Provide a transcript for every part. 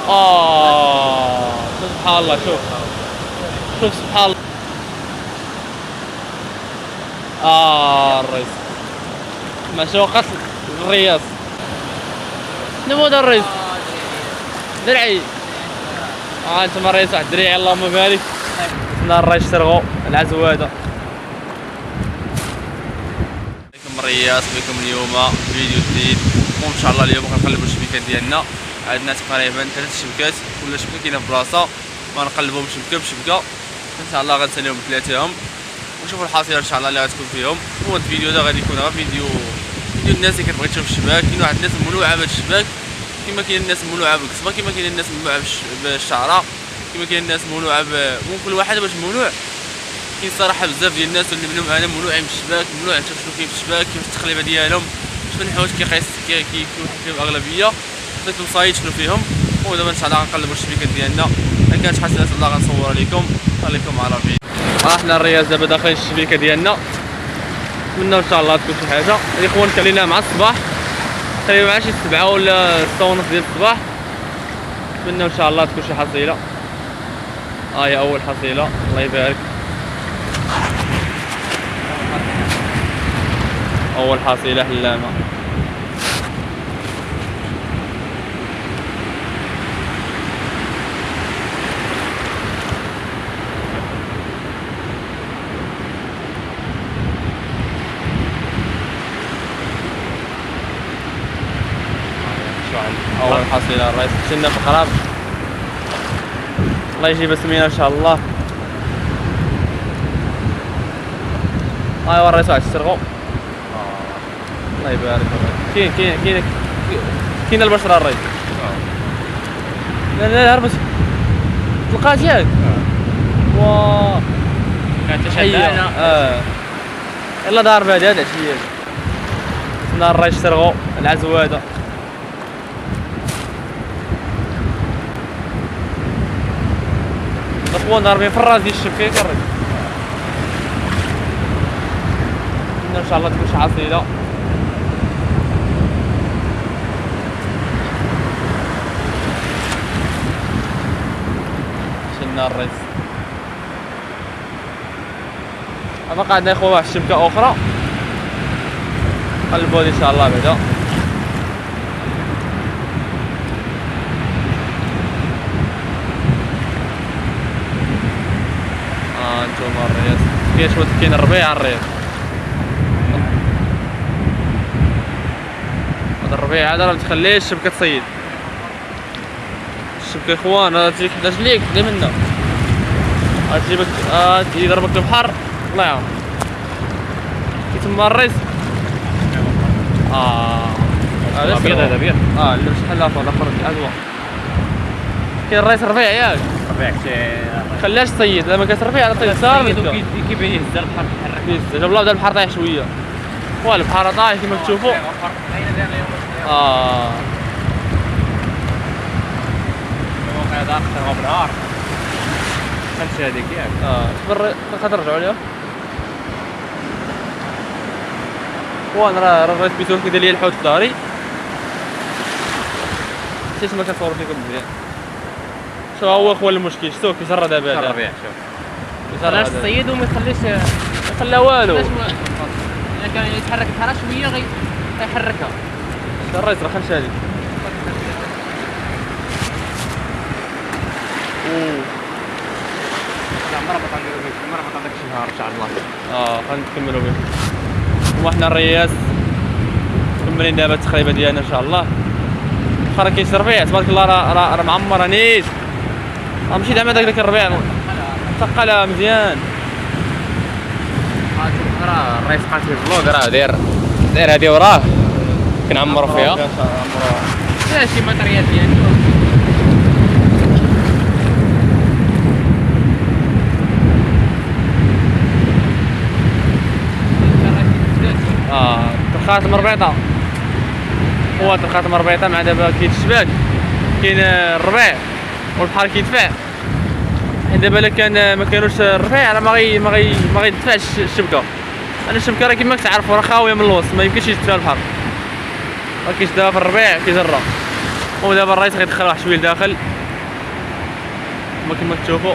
سبحان الله. شوف سبحان الله. الرئيس مسوقة الرياض. شنو هذا الرئيس؟ درعي. انتم الرئيس واحد الدريعي اللهم بارك. حنا الرئيس ترغو العزوادة. عليكم الرياض بكم اليوم فيديو جديد. وان شاء الله اليوم غنقلبوا الشبكات ديالنا. عندنا تقريبا 3 شبكات، كل شبكة كاينة في بلاصة، غنقلبوهم شبكة بشبكة ان شاء الله. غنساليهم ثلاثتهم ونشوفوا الحصيله ان شاء الله اللي غتكون فيهم. هو الفيديو هذا غادي يكون غير فيديو الناس اللي كتبغي تشوف الشباك. كاين واحد الناس مولوعه بهذا الشباك، كما كاين الناس مولوعه بالقصبه، كما كاين الناس مولوعه بالشعره، كما كاين الناس مولوعه كل واحد باش مولوع. كاين صراحه بزاف ديال الناس اللي منهم انا مولوعين بالشباك، مولوعين تشوف شنو كاين في الشباك، كيفاش التقليبه ديالهم، شنو الحوايج كيكون فيهم الاغلبيه، عطيتكم صايد شنو فيهم. ودابا ان شاء الله غنقلبوا الشبكات ديالنا. ما كانش حسنات الله غنصور لكم، خليكم على الفيديو. حنا الرياض دابا داخلين الشبكه ديالنا، نتمنى ان شاء الله تكون شي حاجه. الاخوان كلينا مع الصباح تقريبا مع شي 7 ولا 6 ونص ديال الصباح. نتمنى ان شاء الله تكون شي حصيله. هي اول حصيله الله يبارك. اول حصيله حلامه. اول حصيله الرئيس كنا في القراب. الله يجيب سمينا ان شاء الله. ايوا الرئيس واحد السرغو. الله يبارك. كاين البشره الرئيس. لا هربت تلقات ياك. واه كانت شحال يلا دار بهذا العشيه. حنا الرئيس سرغو العزواده. الاخوان ضاربين في الراس ديال الشبكه كرك. ان شاء الله تكون شي حصيله. شنا الرئيس باقي عندنا اخوان واحد الشبكه اخرى قلبوا ان شاء الله بعدا. انتم الرياض كاين الربيع الرياض. هذا الربيع هذا ما تخليش الشبكه تصيد. الشبكه اخوان هذا تيحتاج ليك دي منا تجيبك يضربك البحر الله يعاون. كي تما الريس هذا ابيض. هذا ابيض اللي بشحال الاخر الازوا. كاين الريس ربيع ياك. ربيع خلاش تصيد لما كتربيع طيب صار كيف يهز البحر يتحرك. جاب الله بدا البحر طايح شويه. البحر طايح كما كتشوفوا. الموقع هذا اخر بالنهار خمسه هذيك ياك. صبر خاطر نرجعوا ليها. وانا راه بيتو كيدير لي الحوت في داري. حتى ما كنصور فيكم مزيان. شو هو اخوان المشكل شتو كيجرى دابا هذا الربيع. شوف علاش تصيد وما يخليش يخلى والو. الا كان يتحرك البحر شويه غيحركها. الريس راه خمسه هذيك. عمرها ما طلعوا بك، عمرها ما طلعتك شي نهار ان شاء الله. خلينا نكملوا به. وحنا الرياس مكملين دابا التقريبه ديالنا ان شاء الله. واخا كاين شي ربيع تبارك الله راه معمر نيت. ماشي زعما داك الربيع ثقلها مزيان. راه الريس قاتل البلوك راه داير هادي وراه كنعمروا فيها. لا شي ماتريال ديالو. ترخات مربيطه. هو ترخات مربيطه مع دابا كاين الشباك كاين الربيع والبحر كيدفع. دابا الا كان ما كانوش الربيع راه ما غيدفعش الشبكه. انا الشبكه راه كيما كتعرفوا راه خاويه من الوسط ما يمكنش يدفع البحر. راه كيشدها في الربيع كيجرى. ودابا الرئيس غيدخل واحد شويه لداخل كما تشوفوا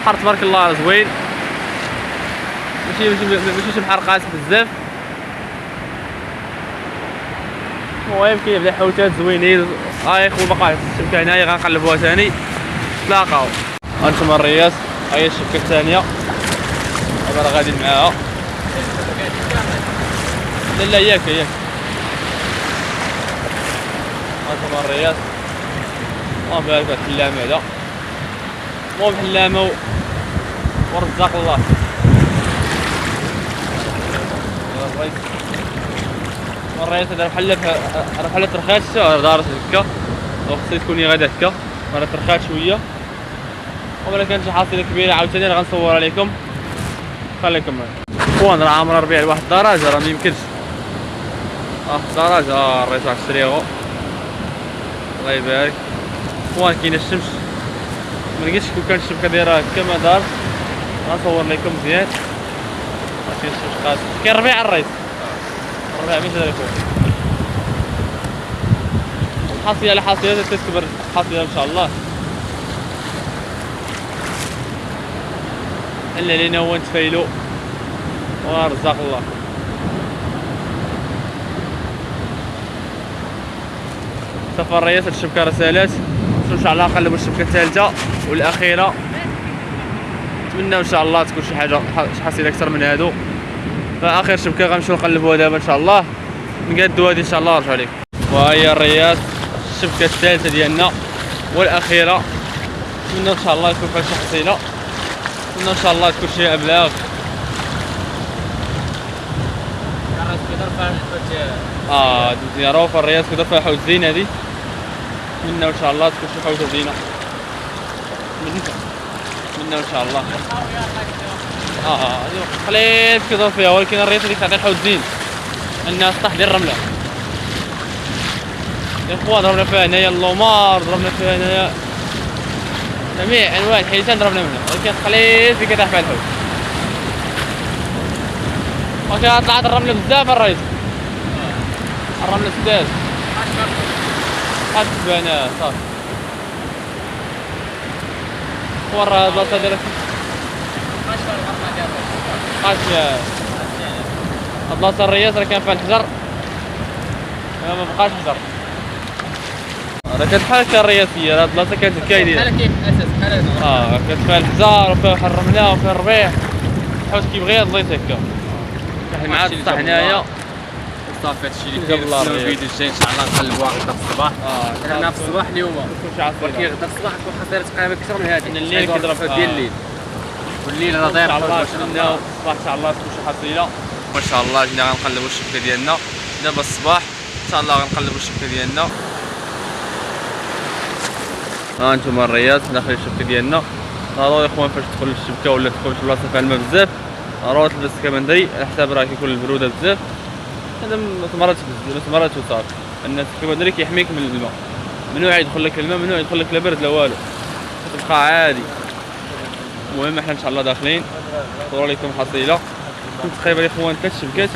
بحر تبارك الله زوين، ماشي شي بحر قاس بزاف. المهم كاين بدا حوتات زوينين. هاي خو باقا الشبكه هنايا غنقلبوها ثاني تلاقاو. هانتوما الرياس، هاهي الشبكه الثانيه دابا راه غادي معاها. لا ياك هانتوما الرياس. اللهم بارك واحد الحلامه هذا، المهم حلامه ورزاق الله. الرياس هذا بحال ترخات دارت هكا، وخصها تكوني غادا هكا راه ترخات شويه. ولا كانت شي حاصله كبيره عاوتاني راه غنصورها لكم، خليكم معايا. خوان راه عامره ربيع لواحد الدرجه، راه ميمكنش الدرجه. الريس راه شريغو الله يبارك. خوان كاينه الشمس، ملقيتش كون كانت الشبكه دايره هكا ما دار، غنصور لكم مزيان. كاين الشمس قاسم، كاين ربيع الريس، الربيع ماشي داير فوق. الحاصله على حاصله تكبر الحاصله ان شاء الله. الا لينا هو نتفايلو ورزاق الله. سفر الرياس هاد الشبكه رسالات، ان شاء الله نقلبوا الشبكه الثالثه والاخيره. نتمنى ان شاء الله تكون شي حاجه شي حصيله اكثر من هادو. فاخر شبكه غنمشيو نقلبوها دابا ان شاء الله، نقادو هادي ان شاء الله ونرجعوا لكم. وهي الرياس الشبكه الثالثه ديالنا والاخيره. نتمنى ان شاء الله يكون فيها شي حصيله، نتمنى ان شاء الله تكون شي ابلاغ. ديالو الرياس كدر فيها حوت زين هادي. نتمنى ان شاء الله تكون شي حوته زينه، نتمنى ان شاء الله. قليل كيضرب فيها، ولكن الرياس اللي كتعطي حوت زين. الناس طاح ديال الرمله يا خوان، ضربنا فيها هنايا اللومار، ضربنا فيها هنايا جميع انواع الحيتان ضربنا منها، ولكن قليل في كيطيح فيها الحوت. ولكن طلعت الرمله بزاف الريس، الرمله سداد حسبنا صافي. ورا البلاصه ديالك بقاش البلاصه الرياس راه كان فيها الحجر، ما بقاش حجر. راه كانت بحال هكا الرياسيه، هاد البلاصه كانت هكا دايره بحال كيف الاساس بحال هذا. كانت فيها الحجر وفيها الرمله وفيها الربيع، الحوت كيبغي يضيط هكا. مع السطح هنايا صافي هادشي اللي كاين في الفيديو الجاي ان شاء الله نقلبوها غدا في الصباح. حنا في الصباح اليوم، ولكن غدا في الصباح تكون حصيله تقريبا اكثر من هذه. الليل كيضرب ديال الليل، والليل راه داير الله. نتمناو الصباح ان شاء الله تكون شي حصيله. وان شاء الله جينا غنقلبوا الشبكه ديالنا دابا الصباح ان شاء الله غنقلبوا الشبكه ديالنا. ها انتم الرياس داخل الشبكه ديالنا. ضروري اخوان فاش تدخل للشبكه ولا تدخل لشي بلاصه فيها الماء بزاف، ضروري تلبس كمندري على حساب راه كيكون البروده بزاف. هذا مرات وصافي. ان الكمندري كيحميك من الماء، ممنوع يدخل لك الماء، ممنوع يدخل لك لا برد لا والو، تبقى عادي. المهم احنا ان شاء الله داخلين صوروا لكم حصيله. كنت تقريبا يا اخوان 3 شبكات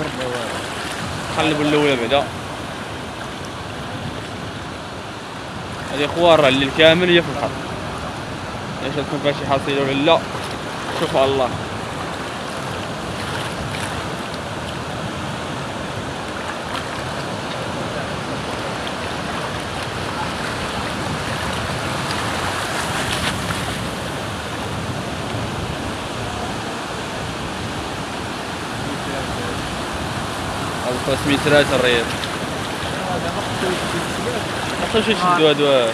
نقلبوا الاولى بعدا. هذه اخوان راه الليل كامل هي في البحر، اش تكون فيها شي حصيله ولا لا شوفوا الله. هذا 500 مترات الرياض، خصهم شي يشدوا هادو.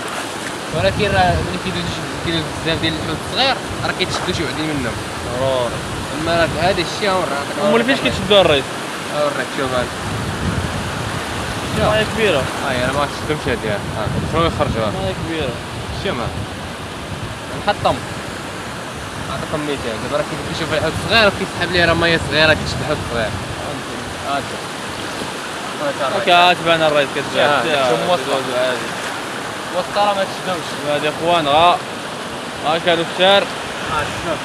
ولكن راه ملي كيدوز بزاف ديال الحوت الصغير راه كيتشدوا شي وحدين منهم ضروري. اما راه هذا الشيء وراه امال فاش كيتشدوا الريس؟ وريك شوف هذا ماهي كبيره. انا ما تشدهمش هادي، شنو يخرجوا ماهي كبيره. الشمال نحطم نعطيكم مثال. دابا راه كيشوف الحوت الصغير وكيسحب ليه راه ميه صغيره كتشد الحوت الصغير. كتبان الريس كتبان عادي وسط راه ما تشدوش. هادي اخوان ها كانوا كثار. شوف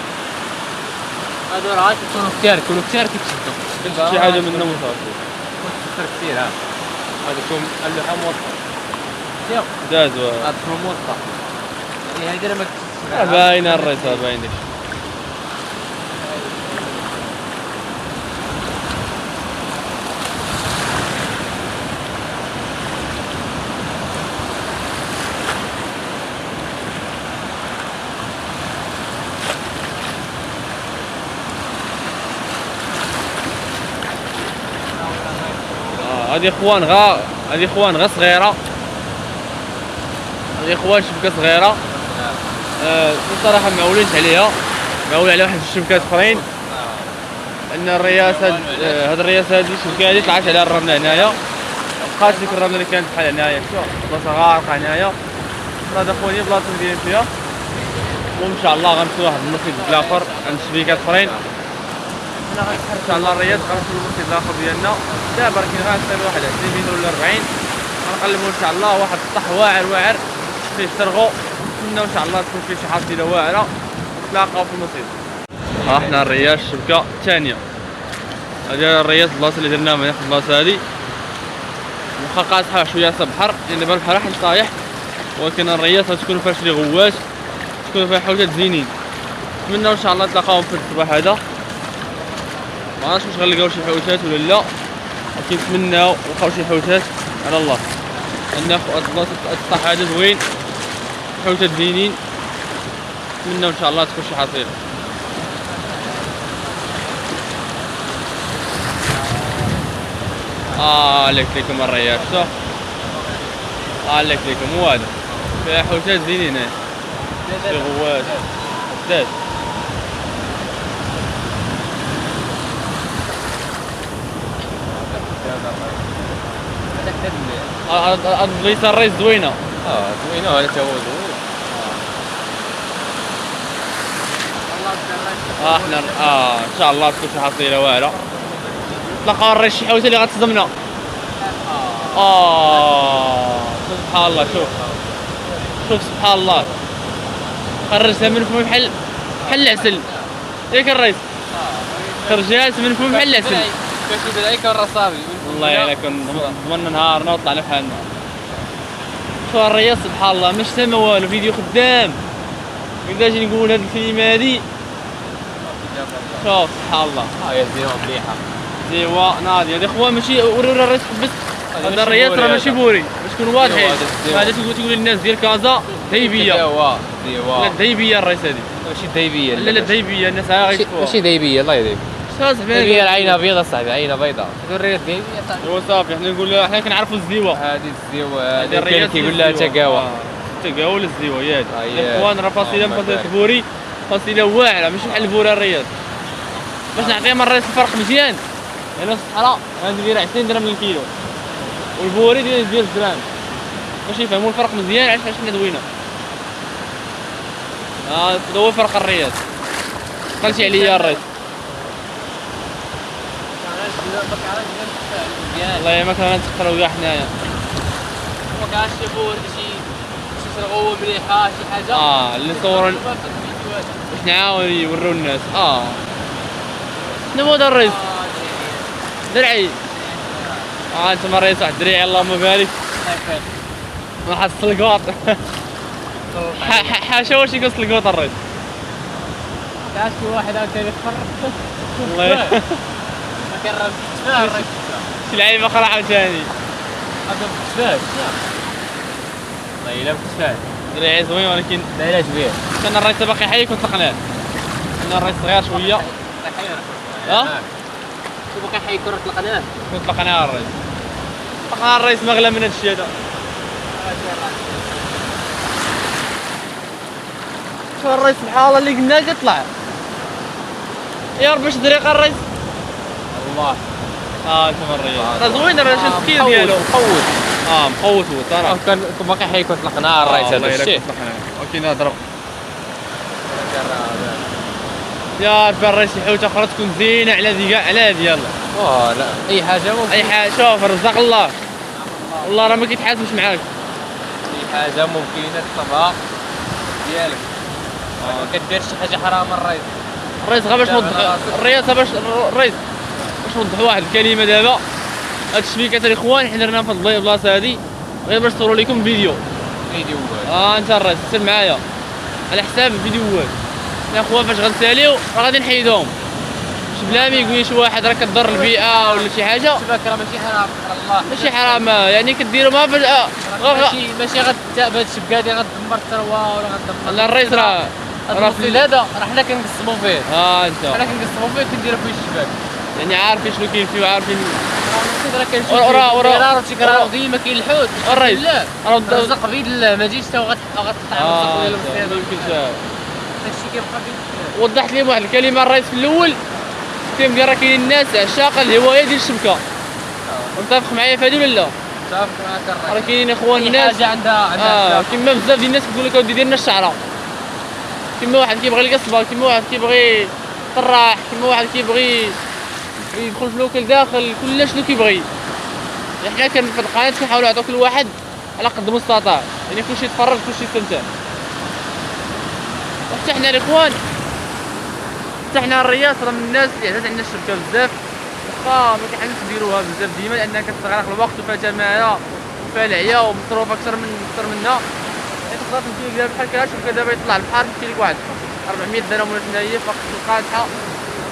هادو راه كيكونوا كثار كيتشدوا شي حاجه منهم وصافي. كثر كثير. هذا كون اللحم موسطه دازوا هذا موسطه هذه راه ما كتبش باينه الريس باينه. هادي اخوان غا صغيره، هادي اخوان شبكه صغيره. الصراحه معولينش عليها، معول على واحد الشبكات اخرين. ان الرياس هاد الرياس هادي الشبكه هادي طلعت عليها الرمله هنايا، بقات ديك الرمله اللي كانت بحال هنايا بلاصه غارقه هنايا. هذا خويا بلاصه ندير فيها، وان شاء الله غنمشيو لواحد المركز الاخر عند شبكات اخرين. حنا غنسحر ان شاء الله الرياض، غنمشيو للمركز الاخر ديالنا دابا، راه كاين غنسالي واحد 20 متر ولا 40. غنقلبوا ان شاء الله واحد السطح واعر فيه ترغو، نتمنى ان شاء الله تكون فيه شي حصيله واعره. نتلاقاو في المصيد. ها حنا الرياض الشبكه الثانيه، هادي الرياض البلاصه اللي درناها من البلاصه هادي، واخا قاصحه شويه البحر لان دابا البحر حاج طايح، ولكن الرياض غتكون فيها شي غواش، تكون فيها حوتات زينين. نتمنى ان شاء الله نتلاقاو في الصباح هذا. ما عرفتش واش غنلقاو شي حوتات ولا لا، ولكن نتمناو نلقاو شي حوتات على الله. عندنا البلاصه السطح هذا زوين، حوتات زينين، نتمناو ان شاء الله تكون شي حصيله. عليك ليكم الرياض، شوف عليك ليكم هو هذا فيها حوتات زينين، شي غواش حداد. البلايصه الريس زوينه، زوينه وهذا تا هو زوين. حنا ان شاء الله تكون شي حصيله واعره. تلقاو الريس شي حوته اللي غتصدمنا. سبحان الله، شوف سبحان الله، خرجتها من فمي بحال العسل ياك الريس، خرجات من فمي بحال العسل. كنت عليك الرصافي والله الا ضمننا نهارنا وطلعنا بحالنا. شوف الرياض سبحان الله مش سما والو، فيديو خدام. كنت اجي نقول هاد الكلمه هادي، شوف سبحان الله. يا زينه مليحه، ايوا ناضي هادي اخوان ماشي ورونا الريس حبس. هذا الرياض راه ماشي بوري باش تكون واضحين. هذا تقول للناس ديال كازا دهيبيه، لا دهيبيه الريس هادي ماشي دهيبيه، لا دهيبيه الناس غيشوفوها ماشي دهيبيه. الله يهديك صافي، عينها بيضاء صاحبي، عينها بيضاء. الرياض دهيبيه صاحبي. ايوا صافي، حنا نقول حنا كنعرفوا الزيوه. هذه الزيوه هذه كاين كيقول لها تقاوى. تقاوى ولا الزيوه ياك الاخوان. راه فاصله البوري فاصله واعره ماشي بحال البوري الرياض. باش نعطيهم الريس الفرق مزيان، هنا في الصحراء غندير 20 درهم للكيلو، والبوري ديال الدرهم باش يفهموا الفرق مزيان. علاش حنا دوينا. هذا هو فرق الرياض. قلتي عليا الريس والله ما كنا نتقراو كاع حنايا. ما كانش يبور شي رغوه مليحه شي حاجه. اللي صوروا باش نعاون يوريو الناس. شنو هو هذا الريس درعي؟ انتما الريس واحد الدريعي اللهم بارك. ما حصل القواط. حاشا واش يقص القواط الريس. كاش شي واحد هكا يتفرج والله ما كان راه بالتفاح الريس. شي لعيبه اخرى عاوتاني هكا بالتفاح. والله الا بالتفاح دريعي زوين، ولكن لا علاش بيه. كان الريس باقي حي كنت طلقناه. كان الريس صغير شويه. شو باقي حي كره طلقناه. كنت طلقناه الريس. طلقنا الريس ما غلا من هاد الشيء هذا. شوف الريس سبحان الله اللي قلنا كطلع. يا ربي اش طريقه الريس. الله انتما الريس راه زوين راه شي سكيل ديالو مقوت. مقوت هو صراحه. كان باقي حي كنت طلقناه الريس هذا الشيء. ولكن هضر يا ربي الريس حوته اخرى تكون زينه على هذه كاع على هذه. يلا لا اي حاجه ممكن. اي حاجه. شوف رزق الله والله راه ما كيتحاسبش معاك. اي حاجه ممكنه تصبها ديالك. ما كديرش شي حاجه حرام الريس غير باش نوضح الريس باش نوضح واحد الكلمه دابا. هاد الشبيكات الاخوان حنا درنا في البلاصه هادي غير باش نصوروا لكم فيديو. فيديو انت الريس سير معايا. على حساب الفيديوهات يا خويا. فاش غنساليو راه غادي نحيدهم بلا ما يقول شي واحد راه كضر البيئه ولا شي حاجه. شباك راه ماشي حرام الله ماشي حرام يعني كديروا ما ماشي غتتاب هاد الشبكه هادي غتدمر الثروه ولا غتدمر. لا الرئيس راه في هذا راه حنا كنقسموا فيه. انت حنا كنقسموا فيه كنديروا فيه الشباك يعني عارفين شنو كاين فيه وعارفين راه كاين شي تكرار وتكرار ديما كاين الحوت. الرئيس راه الرزق بيد الله ما تجيش حتى غتقطع الرزق ديال المسير. هادشي كيبقى بيد. وضحت لي واحد الكلمه الرئيس في الاول كيف قال راه كاينين الناس عشاق الهوايه ديال الشبكه. متفق معايا في هادي ولا لا؟ متفق معاك الرئيس. راه كاينين اخوان الناس حاجه عندها كيما بزاف ديال الناس كيقول لك اودي دير لنا الشعره. كيما واحد كيبغي القصبه، كيما واحد كيبغي طراح، كيما واحد كيبغي يدخل في الوكل داخل، كل شنو كيبغي. حنا في القناه كنحاولوا نعطيو كل واحد على قد المستطاع، يعني كلشي يتفرج كلشي يستمتع. وحتى حنا الاخوان حتى حنا الرياض راه من الناس اللي عزاز عندنا الشبكه بزاف، واخا ما كيحبوش نديروها بزاف ديما لانها كتستغرق الوقت وفيها جماعه وفيها العيا ومصروف اكثر منها. تقدر تمشي دابا بحال كذا شوف دابا يطلع البحر يمشي لك واحد 400 درهم ولا شنو هي فقط القادحه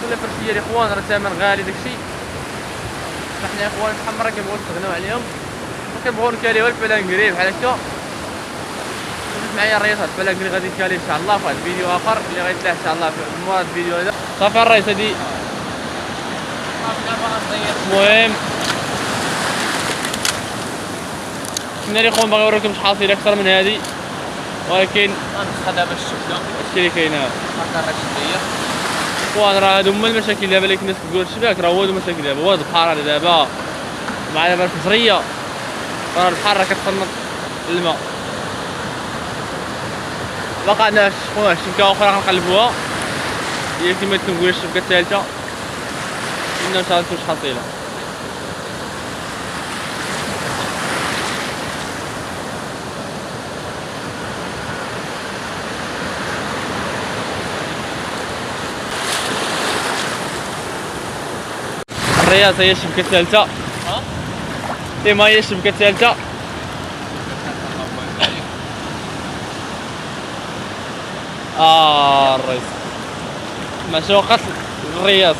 ولا فرشيه الاخوان راه ثمن غالي داكشي. فحنا يا اخوان شحال مره كنبغيو نستغناو عليهم وكنبغيو نكاليو البلانكري بحال هكا. شوف معايا الرئيس هاد البلانكري غادي نكالي ان شاء الله في واحد الفيديو اخر اللي غيطلع ان شاء الله في مورا الفيديو هذا. صافي الرئيس هادي المهم كنا الاخوان باغي نوريكم شحال حاصل اكثر من هذه، ولكن غنسخى دابا الشبكه هادشي اللي كاين. هاكا راه شديه اخوان راه هادو هما المشاكل دابا اللي الناس كتقول الشباك راه هو هادو المشاكل دابا. هو هاد البحر هذا دابا مع دابا الفجريه راه البحر راه كتخنط الماء. باقا عندنا خويا شبكه اخرى غنقلبوها هي كما كنقول الشبكه الثالثه قلنا ان شاء الله تكون شحال طويله. الرياض هي الشبكه الثالثه ما هي الشبكه الثالثه. الرئيس معشوقة الرياض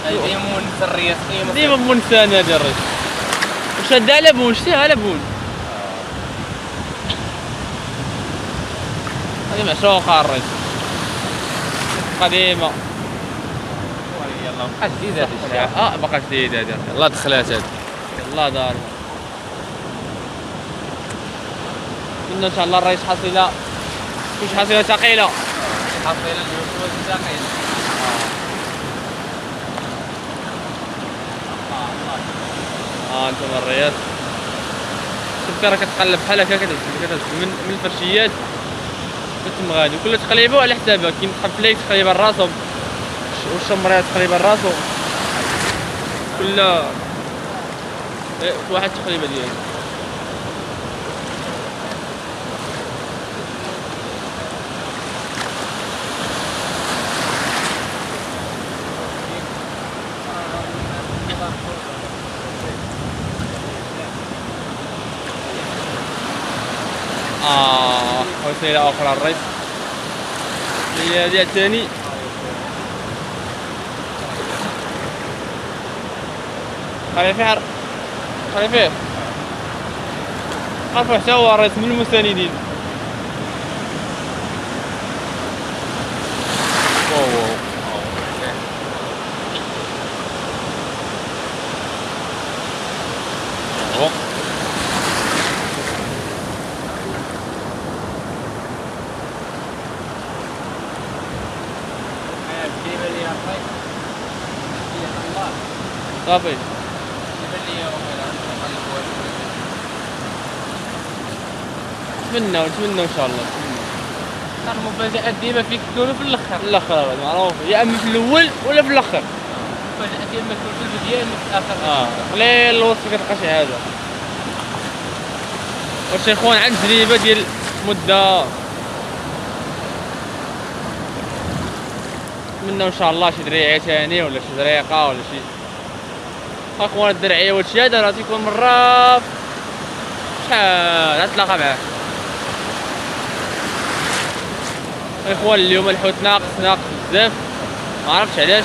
ديما مونس الرياض ديما منسان هذا الرئيس. وشادها على بون شتيها على بون هذه معشوقة الرئيس قديمة. يلا بقى جديد هذا الشيء. بقى جديد هذا. يلاه دخلات هذه يلاه دار قلنا ان شاء الله الرئيس حصيلة مش حصيلة ثقيلة حصيلة اليوم ثقيلة. انتم الرياض الشبكة راه كتقلب بحال هكا كتهز من الفرشيات كتم غادي وكل تقليبه على حسابها. كاين تحب تقريبا راسو والشمريات تقريبا راسو كل واحد تقريبا ديالو. وسيلة أخرى الرئيس هي هذه الثاني. خليفة عرفوا حتى هو الرئيس من المساندين. صافي نتمنى ان شاء الله. المفاجآت ديما فيك تكونوا في الاخر. الاخر معروف يا اما في الاول ولا في الاخر. المفاجآت ديما تكون في البدايه ولا في الاخر. قليل الوصف كتلقى شي حاجه. واش اخوان عند تجربه ديال مده نتمنى ان شاء الله شي دريعه ثاني ولا شي زريقه ولا شي. اخوان الدرعيه وهادشي هذا راه تيكون مره شحال غتلاقى معاه اخوان اليوم الحوت ناقص بزاف، ما عرفتش علاش.